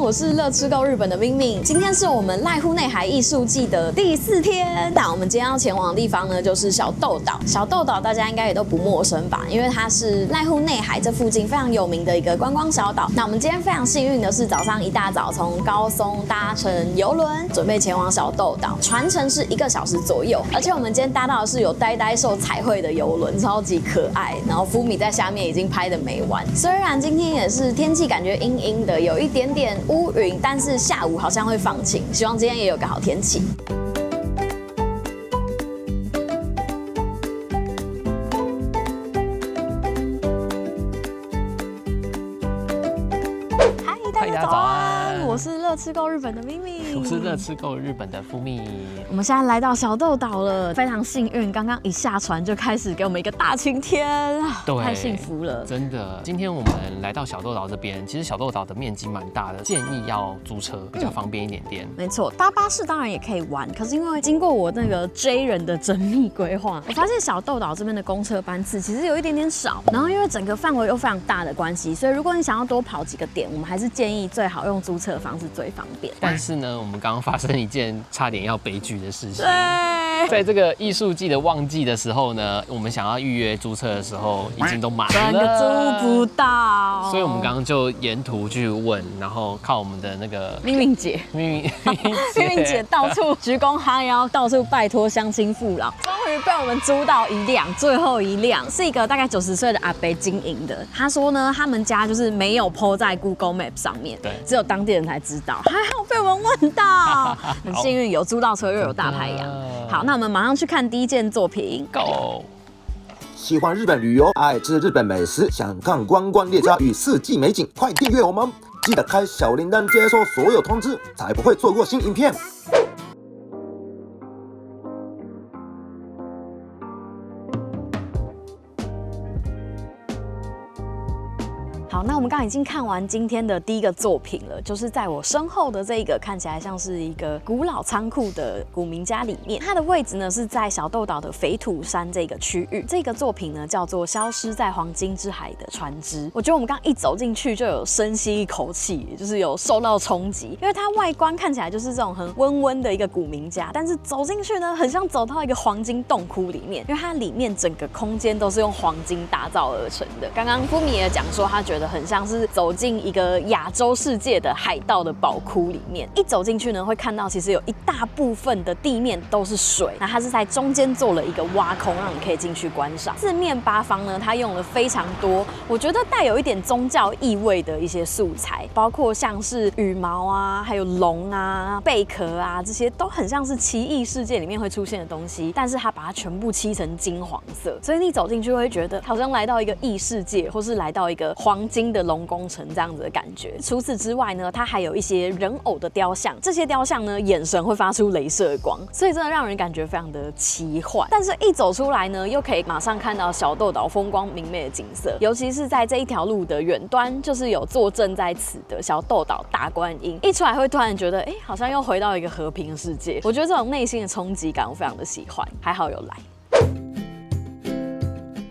我是乐吃够日本的明明。今天是我们濑户内海艺术季的第4天，那我们今天要前往的地方呢，就是小豆岛。小豆岛大家应该也都不陌生吧，因为它是濑户内海这附近非常有名的一个观光小岛。那我们今天非常幸运的是，早上一大早从高松搭乘邮轮，准备前往小豆岛，船程是1个小时左右。而且我们今天搭到的是有呆呆兽彩绘的邮轮，超级可爱。然后福米在下面已经拍的没完。虽然今天也是天气感觉阴阴的，有一点点乌云，但是下午好像会放晴，希望今天也有个好天气。嗨，大家早安！我是乐吃够日本的咪咪，我是乐吃够日本的福米。我们现在来到小豆岛了，非常幸运，刚刚一下船就开始给我们一个大晴天，对，太幸福了，真的。今天我们来到小豆岛这边，其实小豆岛的面积蛮大的，建议要租车比较方便一点点。没错，搭巴士当然也可以玩，可是因为经过我那个 J 人的缜密规划，我发现小豆岛这边的公车班次其实有一点点少，然后因为整个范围又非常大的关系，所以如果你想要多跑几个点，我们还是建议最好用租车的方式最方便。但是呢，我们刚刚发生一件差点要悲剧的事情。对，在这个艺术季的旺季的时候呢，我们想要预约租车的时候，已经都满了，真的租不到。所以我们刚刚就沿途去问，然后靠我们的那个明明姐，明明姐到处鞠躬哈腰，到处拜托乡亲父老，终于被我们租到一辆，最后一辆是一个大概90岁的阿伯经营的。他说呢，他们家就是没有 po 在 Google Map 上面，对，只有当地人才知道。还好被我们问到，很幸运有租到车又有大太阳。好，那我们马上去看第一件作品。Go。喜欢日本旅游，爱吃日本美食，想看观光列车与四季美景，快订阅我们！记得开小铃铛，接收所有通知，才不会错过新影片。好，那我们刚刚已经看完今天的第一个作品了，就是在我身后的这一个看起来像是一个古老仓库的古民家里面，它的位置呢是在小豆岛的肥土山这个区域。这个作品呢叫做《消失在黄金之海的船只》。我觉得我们刚刚一走进去就有深吸一口气，就是有受到冲击，因为它外观看起来就是这种很温温的一个古民家，但是走进去呢，很像走到一个黄金洞窟里面，因为它里面整个空间都是用黄金打造而成的。刚刚福米也讲说，他觉得很像是走进一个亚洲世界的海盗的宝窟里面。一走进去呢，会看到其实有一大部分的地面都是水，那它是在中间做了一个挖空，让你可以进去观赏。四面八方呢，它用了非常多，我觉得带有一点宗教意味的一些素材，包括像是羽毛啊，还有龙啊、贝壳啊，这些都很像是奇异世界里面会出现的东西，但是它把它全部漆成金黄色，所以你走进去会觉得好像来到一个异世界，或是来到一个黄金的龙宫城这样子的感觉。除此之外呢，它还有一些人偶的雕像，这些雕像呢眼神会发出雷射光，所以真的让人感觉非常的奇幻。但是一走出来呢，又可以马上看到小豆岛风光明媚的景色，尤其是在这一条路的远端，就是有坐镇在此的小豆岛大观音。一出来会突然觉得，好像又回到一个和平的世界。我觉得这种内心的冲击感我非常的喜欢，还好有来。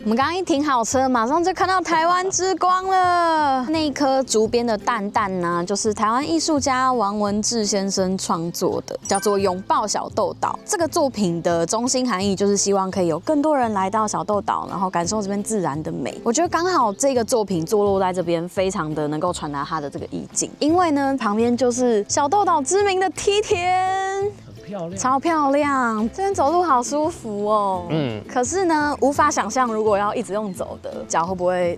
我们刚刚一停好车，马上就看到台湾之光了。那一颗竹编的蛋蛋呢，就是台湾艺术家王文志先生创作的，叫做《拥抱小豆岛》。这个作品的中心含义就是希望可以有更多人来到小豆岛，然后感受这边自然的美。我觉得刚好这个作品坐落在这边，非常的能够传达它的这个意境。因为呢，旁边就是小豆岛知名的梯田。超漂亮，这边走路好舒服哦。可是呢，无法想象如果要一直用走的，脚会不会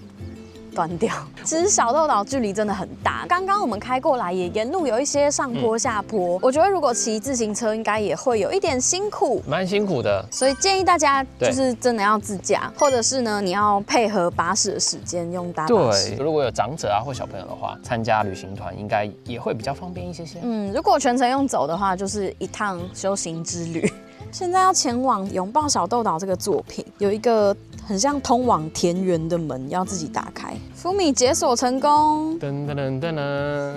断掉？其实小豆岛距离真的很大，刚刚我们开过来也沿路有一些上坡下坡，我觉得如果骑自行车应该也会有一点辛苦，蛮辛苦的。所以建议大家就是真的要自驾，或者是呢你要配合巴士的时间用搭巴士。对，如果有长者啊或小朋友的话，参加旅行团应该也会比较方便一些些。如果全程用走的话，就是一趟修行之旅。现在要前往拥抱小豆岛这个作品，有一个很像通往田园的门，要自己打开。福米解锁成功，噔噔噔噔噔，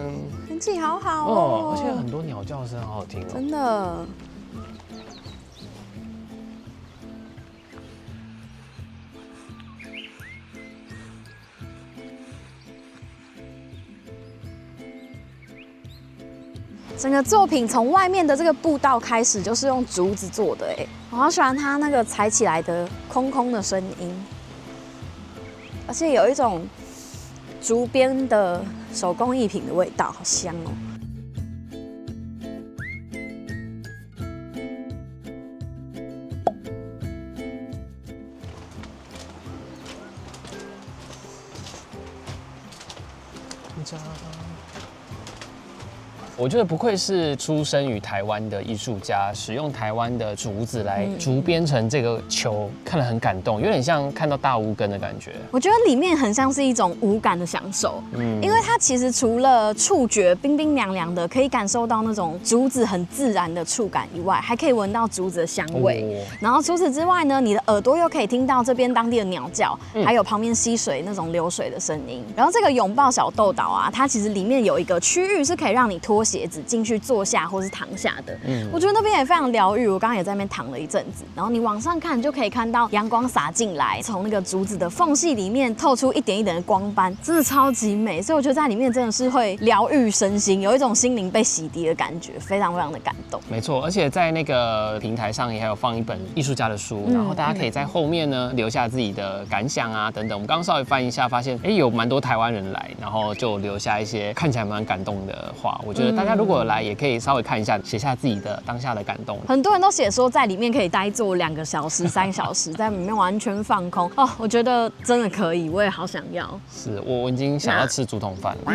天气好好哦，而且有很多鸟叫声，好好听哦，真的。整个作品从外面的这个步道开始，就是用竹子做的哎，我好喜欢它那个踩起来的空空的声音，而且有一种竹编的手工艺品的味道，好香哦。我觉得不愧是出生于台湾的艺术家，使用台湾的竹子来竹编成这个球，看得很感动，有点像看到大乌根的感觉。我觉得里面很像是一种无感的享受，因为它其实除了触觉冰冰凉凉的，可以感受到那种竹子很自然的触感以外，还可以闻到竹子的香味。然后除此之外呢，你的耳朵又可以听到这边当地的鸟叫，还有旁边溪水那种流水的声音。然后这个拥抱小豆岛啊，它其实里面有一个区域是可以让你脱鞋子进去坐下或是躺下的，我觉得那边也非常疗愈。我刚刚也在那边躺了一阵子，然后你往上看就可以看到阳光洒进来，从那个竹子的缝隙里面透出一点一点的光斑，真的超级美。所以我觉得在里面真的是会疗愈身心，有一种心灵被洗涤的感觉，非常非常的感动。没错，而且在那个平台上也还有放一本艺术家的书，然后大家可以在后面呢留下自己的感想啊等等。我们刚刚稍微翻一下，发现有蛮多台湾人来，然后就留下一些看起来蛮感动的话。我觉得大家如果来也可以稍微看一下，写下自己的当下的感动。很多人都写说在里面可以待坐2个小时、3小时，在里面完全放空哦。我觉得真的可以，我也好想要。是我已经想要吃竹筒饭了。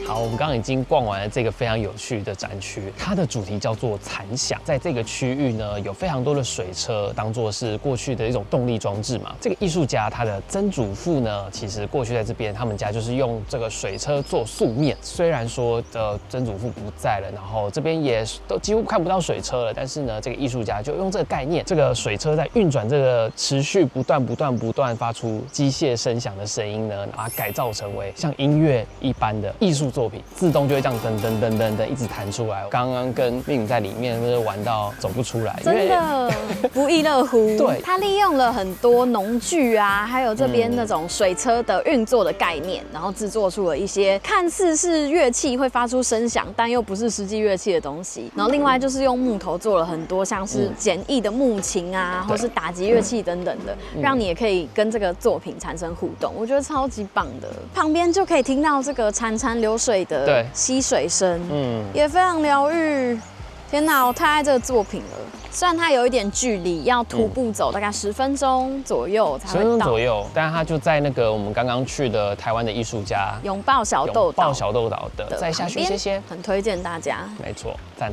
好，我们刚刚已经逛完了这个非常有趣的展区，它的主题叫做残响。在这个区域呢，有非常多的水车，当作是过去的一种动力装置嘛。这个艺术家他的曾祖父呢，其实过去在这边，他们家就是用这个水车做素面。虽然说的曾祖父不在了，然后这边也都几乎看不到水车了，但是呢，这个艺术家就用这个概念，这个水车在运转这个持续不断发出机械声响的声音呢，把它改造成为像音乐一般的艺术作品，自动就会这样噔一直弹出来。刚刚跟命在里面就是玩到走不出来，真的不亦乐乎。对，他利用了很多农具啊，还有这边那种水车的运作的概念，然后制作出了一些看似是乐器会发出声响，但又不是实际乐器的东西。然后另外就是用木头做了很多像是简易的木琴啊，或是打击乐器等等的，让你也可以跟这个作品产生互动。我觉得超级棒的。旁边就可以听到这个潺潺流水的溪水声，也非常疗愈。天哪，我太爱这个作品了。虽然它有一点距离，要徒步走大概10分钟左右才会到。10分钟左右，但是它就在那个我们刚刚去的台湾的艺术家拥抱小豆岛的再下去，谢谢，很推荐大家。没错，赞。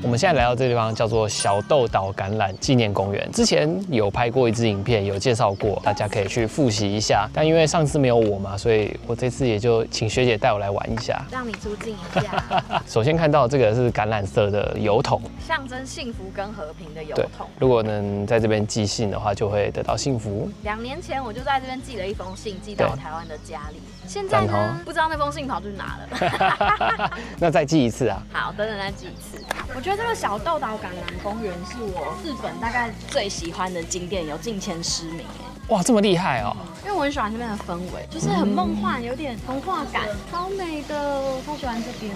我们现在来到这个地方叫做小豆岛橄榄纪念公园。之前有拍过一支影片，有介绍过，大家可以去复习一下。但因为上次没有我嘛，所以我这次也就请学姐带我来玩一下，让你出镜一下。首先看到这个是橄榄色的邮筒，象征幸福跟和平的邮筒。如果能在这边寄信的话，就会得到幸福。2年前我就在这边寄了一封信，寄到我台湾的家里。现在呢，不知道那封信跑去哪了。那再寄一次啊？好，等再寄一次。我觉得这个小豆岛橄榄公园是我日本大概最喜欢的景点，有近前10名哎。哇，这么厉害哦！因为我很喜欢这边的氛围，就是很梦幻，有点童话感，超美的，我超喜欢这边。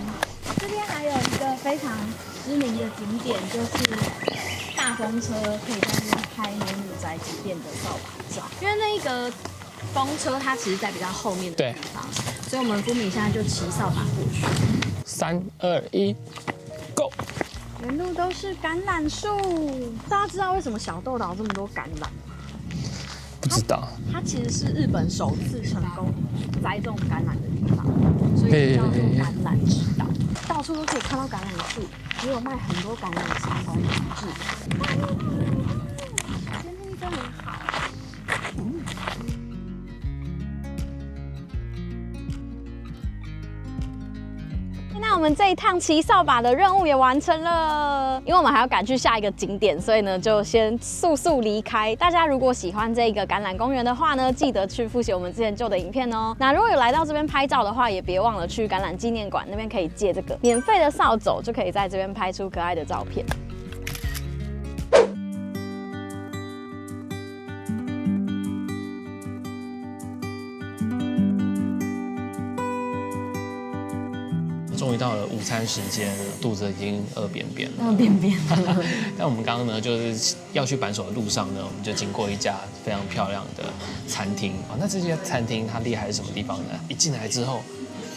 这边还有一个非常知名的景点，就是大风车可以在这边拍美女宅急便的扫把照，因为那个风车它其实在比较后面的地方，所以我们Gumi现在就骑扫把过去。3、2、1。Go！ 沿路都是橄榄树，大家知道为什么小豆岛这么多橄榄吗？不知道。它其实是日本首次成功栽种橄榄的地方，所所以叫做橄榄之岛。到处都可以看到橄榄树，也有卖很多橄榄相关的制品。今天天气真的很好。那我们这一趟骑扫把的任务也完成了，因为我们还要赶去下一个景点，所以呢就先速速离开。大家如果喜欢这个橄榄公园的话呢，记得去复习我们之前旧的影片哦。那如果有来到这边拍照的话，也别忘了去橄榄纪念馆那边可以借这个免费的扫帚，就可以在这边拍出可爱的照片。终于到了午餐时间了，肚子已经饿扁扁了。饿扁扁了。但我们刚刚呢，就是要去板手的路上呢，我们就经过一家非常漂亮的餐厅啊。那这家餐厅它厉害是什么地方呢？一进来之后，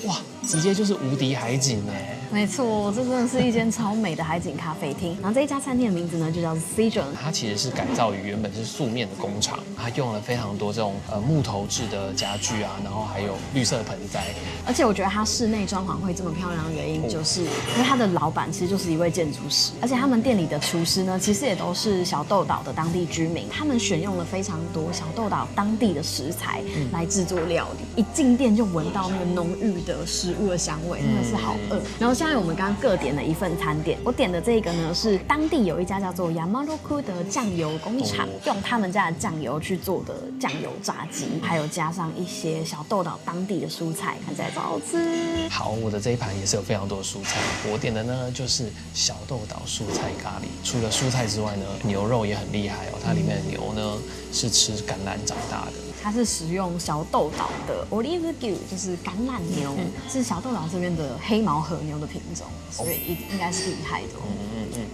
哇，直接就是无敌海景哎！没错，这真的是一间超美的海景咖啡厅。然后这一家餐厅的名字呢，就叫 Season。它其实是改造于原本是素面的工厂，它用了非常多这种木头制的家具啊，然后还有绿色盆栽。而且我觉得它室内装潢会这么漂亮的原因，就是因为它的老板其实就是一位建筑师，而且他们店里的厨师呢，其实也都是小豆岛的当地居民。他们选用了非常多小豆岛当地的食材来制作料理，一进店就闻到那个浓郁的食物的香味，真的是好饿。然后现在我们刚刚各点了一份餐点，我点的这个呢是当地有一家叫做 Yamaroku 的酱油工厂，用他们家的酱油去做的酱油炸鸡，还有加上一些小豆岛当地的蔬菜，看起来超好吃。好，我的这一盘也是有非常多的蔬菜，我点的呢就是小豆岛蔬菜咖喱。除了蔬菜之外呢，牛肉也很厉害哦，它里面的牛呢是吃橄榄长大的。它是使用小豆岛的 Olive Gyu， 就是橄榄牛，是小豆岛这边的黑毛和牛的品种，所以应该是厉害的。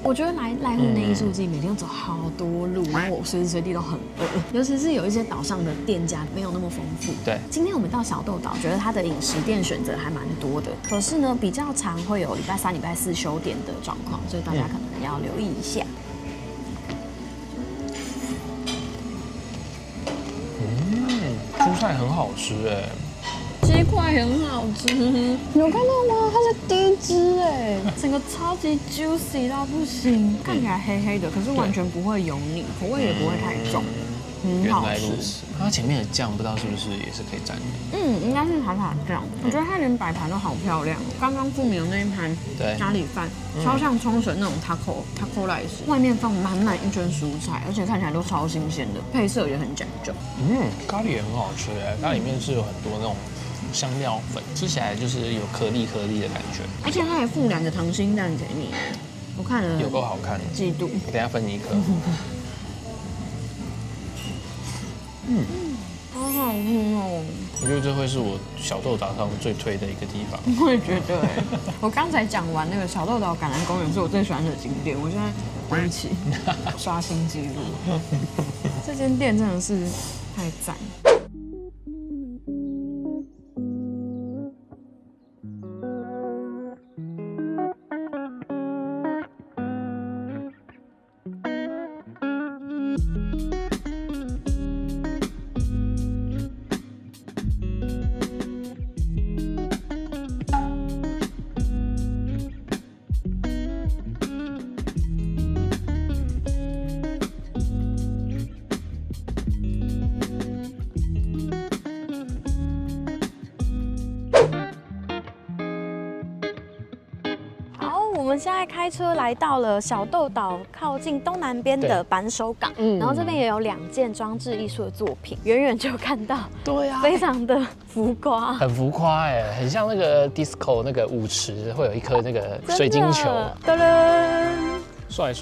我觉得来濑户内艺术季每天要走好多路，然后我随时随地都很饿，尤其是有一些岛上的店家没有那么丰富。对，今天我们到小豆岛，觉得它的饮食店选择还蛮多的，可是呢比较常会有礼拜三、礼拜四休店的状况，所以大家可能要留意一下。蔬菜很好吃哎，鸡块很好吃，有看到吗？它是低脂哎，整个超级 juicy 到不行，看起来黑黑的，可是完全不会油腻，口味也不会太重，很好吃。它前面的酱不知道是不是也是可以蘸的？应该是塔塔酱。我觉得它连摆盘都好漂亮。刚刚富明的那一盘咖喱饭，超像冲绳那种 taco rice， 外面放满满一圈蔬菜，而且看起来都超新鲜的，配色也很讲究。咖喱也很好吃哎，它里面是有很多那种香料粉，吃起来就是有颗粒的感觉。而且它还附2个溏心蛋给你，我看了有够好看，嫉妒。我等一下分你一颗。好好吃哦！我觉得这会是我小豆岛上最推的一个地方。我也觉得哎，我刚才讲完那个小豆岛橄榄公园是我最喜欢的景点，我现在对不起刷新纪录。这间店真的是太赞。我们现在开车来到了小豆岛靠近东南边的板手港，然后这边也有2件装置艺术的作品，远远就看到，对啊，非常的浮夸，很浮夸哎，很像那个 disco 那个舞池会有一颗那个水晶球，噔噔，帅，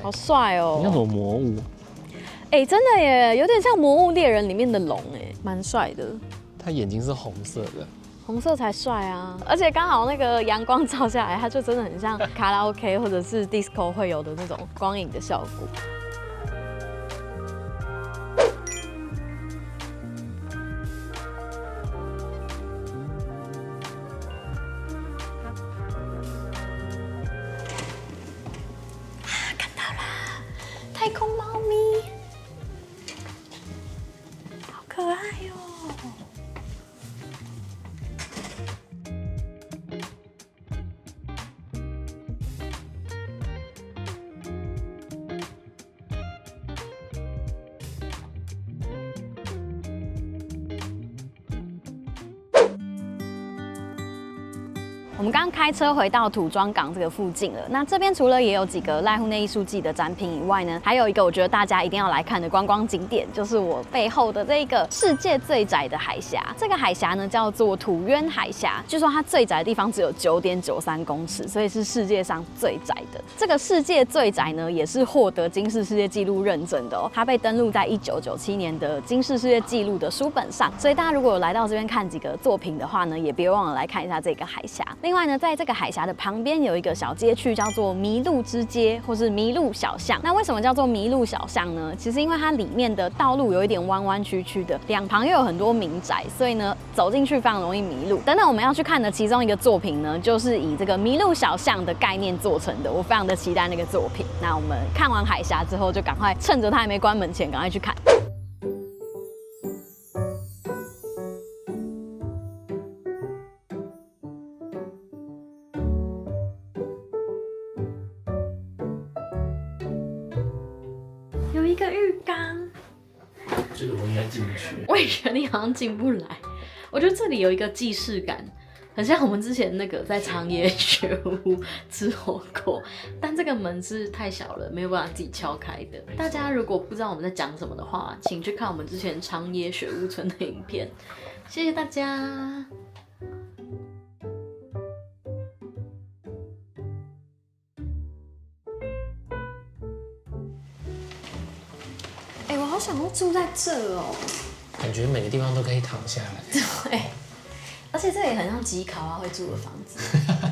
好帅哦，像什么魔物？哎，真的耶，有点像《魔物猎人》里面的龙哎，蛮帅的。他眼睛是红色的。红色才帅啊！而且刚好那个阳光照下来，它就真的很像卡拉 OK 或者是 disco 会有的那种光影的效果。看到了，太空猫咪，好可爱哟！我们刚刚开车回到土庄港这个附近了。那这边除了也有几个濑户内艺术季的展品以外呢，还有一个我觉得大家一定要来看的观光景点，就是我背后的这个世界最窄的海峡。这个海峡呢叫做土渊海峡，据说它最窄的地方只有9.93公尺，所以是世界上最窄的。这个世界最窄呢，也是获得金氏世界纪录认证的哦。它被登录在1997年的金氏世界纪录的书本上，所以大家如果有来到这边看几个作品的话呢，也别忘了来看一下这个海峡。另外呢，在这个海峡的旁边有一个小街区，叫做麋鹿之街，或是麋鹿小巷。那为什么叫做麋鹿小巷呢？其实因为它里面的道路有一点弯弯曲曲的，两旁又有很多民宅，所以呢走进去非常容易迷路。等等我们要去看的其中一个作品呢，就是以这个麋鹿小巷的概念做成的，我非常的期待那个作品。那我们看完海峡之后，就赶快趁着它还没关门前，赶快去看。有一个浴缸，这个我应该进不去。我也觉得你好像进不来。我觉得这里有一个既视感，很像我们之前那个在长野雪屋吃火锅，但这个门是太小了，没有办法自己敲开的。大家如果不知道我们在讲什么的话，请去看我们之前长野雪屋村的影片。谢谢大家。我好想要住在这哦，感觉每个地方都可以躺下来。对，而且这也很像吉考啊会住的房子。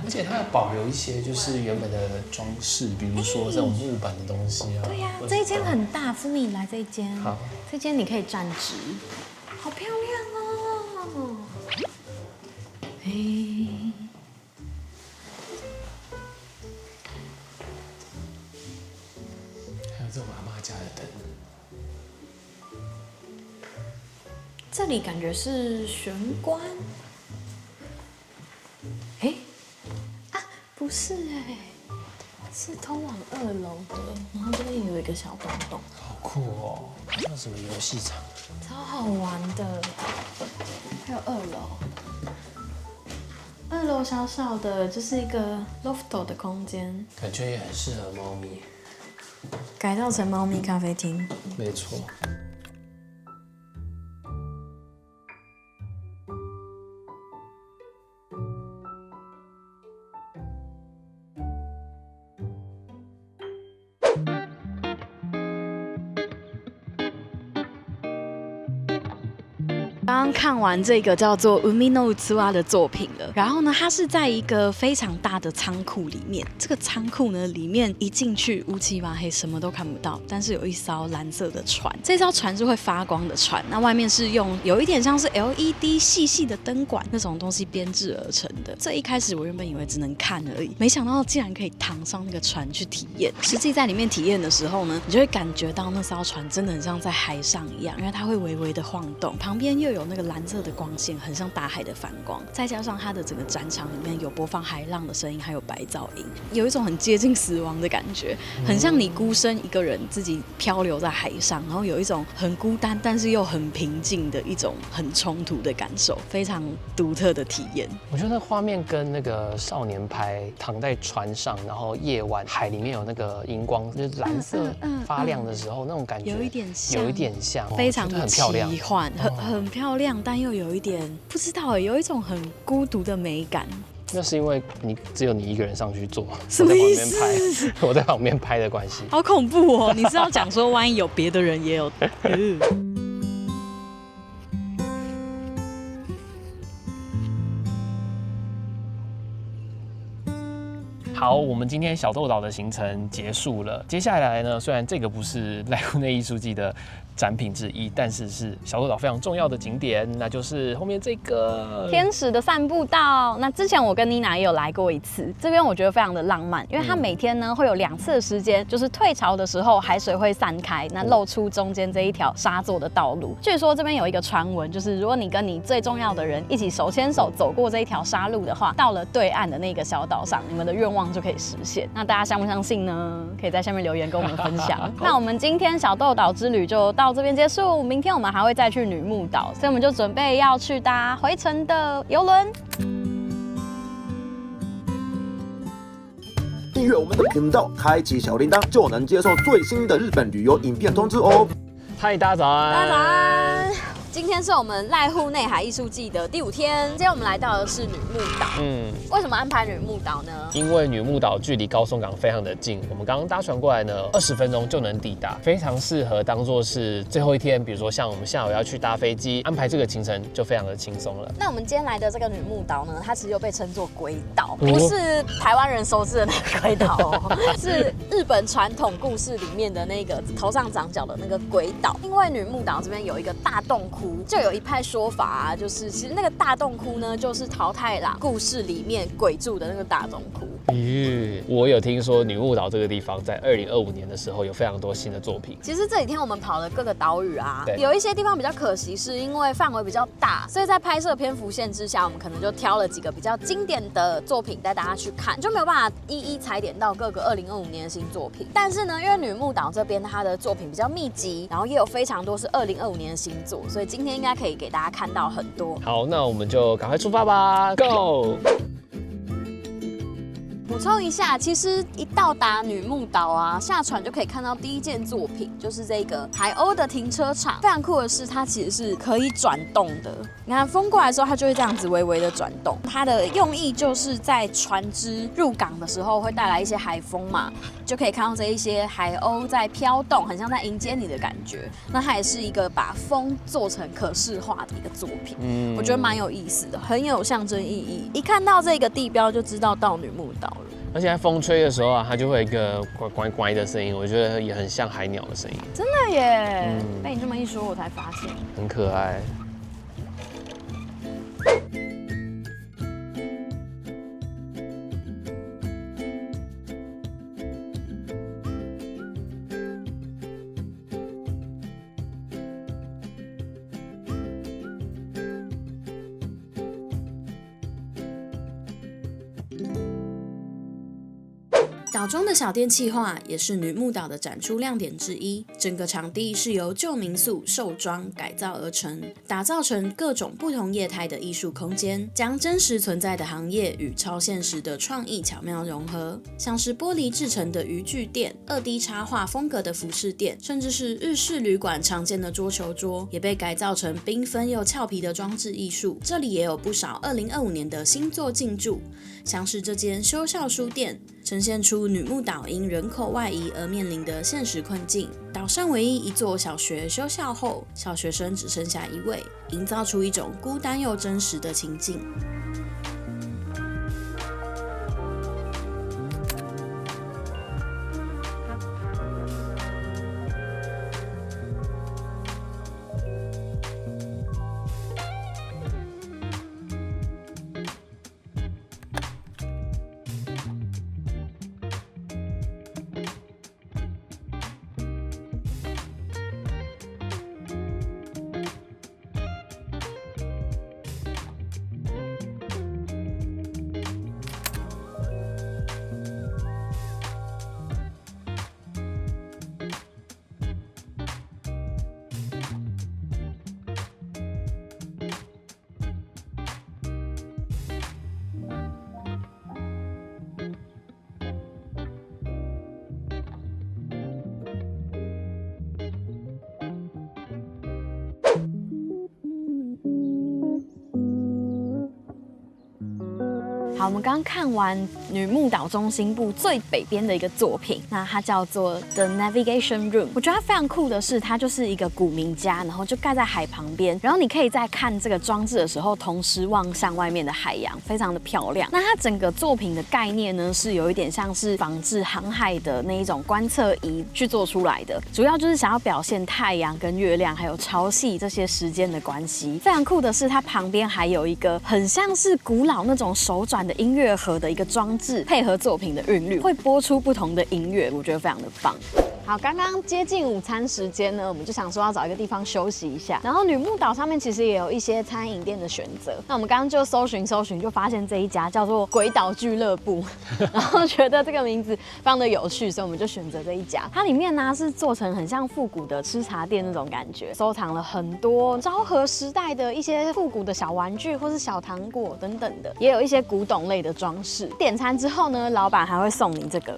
而且它要保留一些就是原本的装饰，比如说这种木板的东西啊。对呀，这一间很大，夫米来这一间。好，这间你可以站直，好漂亮哦。还有这种阿嬷家的灯。这里感觉是玄关，不是是通往2楼的，然后这边有一个小洞洞，好酷哦，好像什么游戏场，超好玩的。还有2楼，2楼小小的，就是一个 loft 的空间，感觉也很适合猫咪。改造成猫咪咖啡厅。没错。刚刚看完这个叫做 Umi no Utsuwa 的作品了，然后呢，它是在一个非常大的仓库里面。这个仓库呢，里面一进去乌漆嘛黑，什么都看不到，但是有一艘蓝色的船，这艘船是会发光的船，那外面是用有一点像是 LED 细细的灯管那种东西编制而成的。这一开始我原本以为只能看而已，没想到竟然可以躺上那个船去体验。实际在里面体验的时候呢，你就会感觉到那艘船真的很像在海上一样，因为它会微微的晃动，旁边又有那个蓝色的光线，很像大海的反光，再加上它的整个展场里面有播放海浪的声音，还有白噪音，有一种很接近死亡的感觉，很像你孤身一个人自己漂流在海上，然后有一种很孤单但是又很平静的一种很冲突的感受，非常独特的体验。我觉得那画面跟那个少年拍躺在船上，然后夜晚海里面有那个荧光，就是蓝色发亮的时候，那种感觉有一点像，有一点像，非常的奇幻，很漂亮，但又有一点不知道有一种很孤独的美感。那是因为只有你一个人上去做，什么意思？我在旁边拍的关系。好恐怖哦！你是要讲说，万一有别的人也有？好，我们今天小豆岛的行程结束了。接下来呢，虽然这个不是濑户内艺术季的展品之一，但是是小豆岛非常重要的景点，那就是后面这个天使的散步道。那之前我跟妮娜也有来过一次，这边我觉得非常的浪漫，因为它每天呢会有2次的时间，就是退潮的时候海水会散开，那露出中间这一条沙作的道路。据说这边有一个传闻，就是如果你跟你最重要的人一起手牵手走过这一条沙路的话，到了对岸的那个小岛上，你们的愿望就可以实现。那大家相不相信呢？可以在下面留言跟我们分享。那我们今天小豆岛之旅就到这边结束，明天我们还会再去女木岛，所以我们就准备要去搭回程的邮轮。订阅我们的频道，开启小铃铛，就能接受最新的日本旅游影片通知哦。嗨，大家早安！大家早安！今天是我们濑户内海艺术季的第5天，今天我们来到的是女木岛。为什么安排女木岛呢？因为女木岛距离高松港非常的近，我们刚刚搭船过来呢，20分钟就能抵达，非常适合当做是最后一天。比如说像我们下午要去搭飞机，安排这个行程就非常的轻松了。那我们今天来的这个女木岛呢，它其实又被称作鬼岛，不是台湾人熟知的那个鬼岛哦，是日本传统故事里面的那个头上长角的那个鬼岛。因为女木岛这边有一个大洞窟，就有一派说法啊，就是其实那个大洞窟呢，就是桃太郎故事里面鬼住的那个大洞窟。我有听说女木岛这个地方在2025年的时候有非常多新的作品。其实这几天我们跑了各个岛屿啊，有一些地方比较可惜，是因为范围比较大，所以在拍摄篇幅限制下，我们可能就挑了几个比较经典的作品带大家去看，就没有办法一一踩点到各个2025年的新作品。但是呢，因为女木岛这边它的作品比较密集，然后也有非常多是2025年的新作，所以今天应该可以给大家看到很多。好，那我们就赶快出发吧 ，Go！补充一下，其实一到达女木岛啊，下船就可以看到第一件作品，就是这个海鸥的停车场。非常酷的是，它其实是可以转动的。你看风过来的时候，它就会这样子微微的转动。它的用意就是在船只入港的时候会带来一些海风嘛，就可以看到这一些海鸥在飘动，很像在迎接你的感觉。那它也是一个把风做成可视化的一个作品，我觉得蛮有意思的，很有象征意义。一看到这个地标就知道到女木岛了。而且在风吹的时候啊，它就会有一个乖乖乖的声音，我觉得也很像海鸟的声音。真的耶！被你这么一说，我才发现，很可爱。岛中的小店企划也是女木岛的展出亮点之一。整个场地是由旧民宿寿庄改造而成，打造成各种不同业态的艺术空间，将真实存在的行业与超现实的创意巧妙融合。像是玻璃制成的渔具店、2D 插画风格的服饰店，甚至是日式旅馆常见的桌球桌，也被改造成缤纷又俏皮的装置艺术。这里也有不少2025年的新作进驻，像是这间修校书店，呈现出女木岛因人口外移而面临的现实困境。岛上唯一一座小学休校后，小学生只剩下1位，营造出一种孤单又真实的情境。好，我们刚刚看完女木岛中心部最北边的一个作品，那它叫做 The Navigation Room。我觉得它非常酷的是，它就是一个古民家，然后就盖在海旁边，然后你可以在看这个装置的时候，同时望向外面的海洋，非常的漂亮。那它整个作品的概念呢，是有一点像是仿制航海的那一种观测仪去做出来的，主要就是想要表现太阳跟月亮还有潮汐这些时间的关系。非常酷的是，它旁边还有一个很像是古老那种手转的音乐盒的一个装置，配合作品的韵律，会播出不同的音乐，我觉得非常的棒。好，刚刚接近午餐时间呢，我们就想说要找一个地方休息一下。然后女木岛上面其实也有一些餐饮店的选择。那我们刚刚就搜寻，就发现这一家叫做鬼岛俱乐部，然后觉得这个名字非常的有趣，所以我们就选择这一家。它里面呢是做成很像复古的吃茶店那种感觉，收藏了很多昭和时代的一些复古的小玩具或是小糖果等等的，也有一些古董类的装饰。点餐之后呢，老板还会送你这个。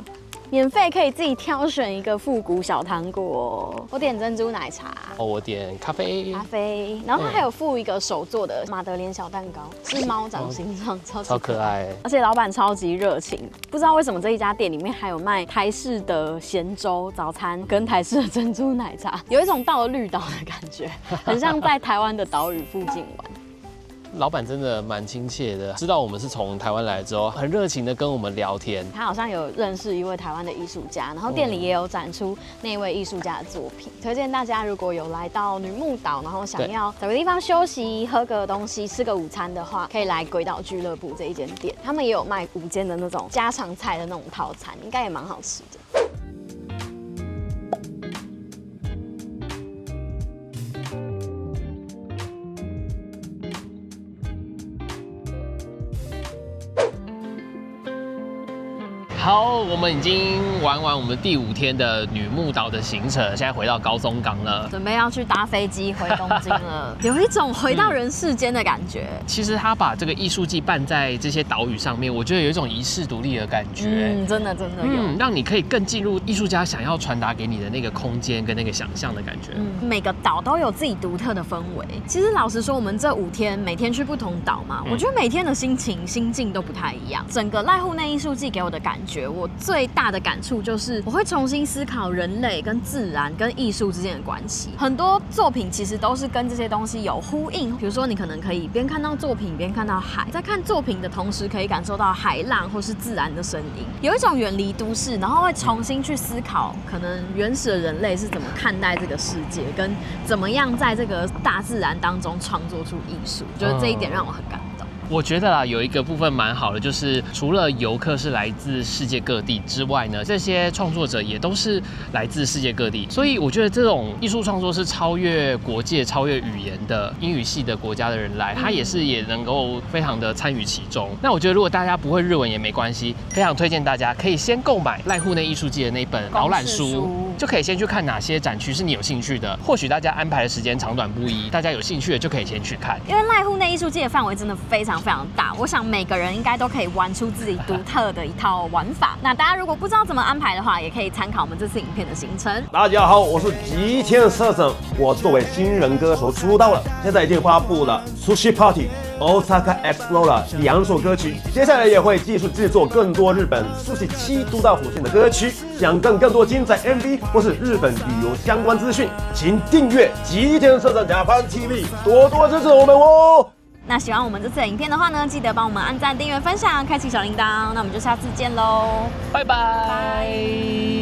免费可以自己挑选一个复古小糖果，我点珍珠奶茶，我点咖啡，然后它还有附一个手做的马德莲小蛋糕，是猫掌形状，超可爱，而且老板超级热情，不知道为什么这一家店里面还有卖台式的咸粥早餐跟台式的珍珠奶茶，有一种到了绿岛的感觉，很像在台湾的岛屿附近玩。老板真的蛮亲切的，知道我们是从台湾来之后，很热情的跟我们聊天。他好像有认识一位台湾的艺术家，然后店里也有展出那位艺术家的作品。推荐大家如果有来到女木岛，然后想要找个地方休息、喝个东西、吃个午餐的话，可以来鬼岛俱乐部这一间店。他们也有卖午间的那种家常菜的那种套餐，应该也蛮好吃的。好，我们已经玩完我们第5天的女木岛的行程，现在回到高松港了，准备要去搭飞机回东京了，有一种回到人世间的感觉。其实他把这个艺术季办在这些岛屿上面，我觉得有一种遗世独立的感觉。真的有，让你可以更进入艺术家想要传达给你的那个空间跟那个想象的感觉。每个岛都有自己独特的氛围。其实老实说，我们这5天每天去不同岛嘛，我觉得每天的心境都不太一样。整个濑户内艺术季给我的感觉，我最大的感触就是我会重新思考人类跟自然跟艺术之间的关系。很多作品其实都是跟这些东西有呼应，比如说你可能可以边看到作品边看到海，在看作品的同时可以感受到海浪或是自然的声音，有一种远离都市，然后会重新去思考可能原始的人类是怎么看待这个世界，跟怎么样在这个大自然当中创作出艺术。我觉得这一点让我很感动。我觉得啦，有一个部分蛮好的，就是除了游客是来自世界各地之外呢，这些创作者也都是来自世界各地，所以我觉得这种艺术创作是超越国界、超越语言的英语系的国家的人来，他也能够非常的参与其中。那我觉得如果大家不会日文也没关系，非常推荐大家可以先购买濑户内艺术季的那本导览书，就可以先去看哪些展区是你有兴趣的。或许大家安排的时间长短不一，大家有兴趣的就可以先去看。因为濑户内艺术季的范围真的非常大，我想每个人应该都可以玩出自己独特的一套玩法。那大家如果不知道怎么安排的话，也可以参考我们这次影片的行程。大家好，我是吉田社长，我作为新人歌手出道了，现在已经发布了 Sushi Party、Osaka Explorer 2首歌曲，接下来也会继续制作更多日本Sushi 7都道府县的歌曲。想看更多精彩 MV 或是日本旅游相关资讯，请订阅吉田社长Japan TV， 多多支持我们哦。那喜欢我们这次的影片的话呢，记得帮我们按赞、订阅、分享、开启小铃铛。那我们就下次见喽，拜拜。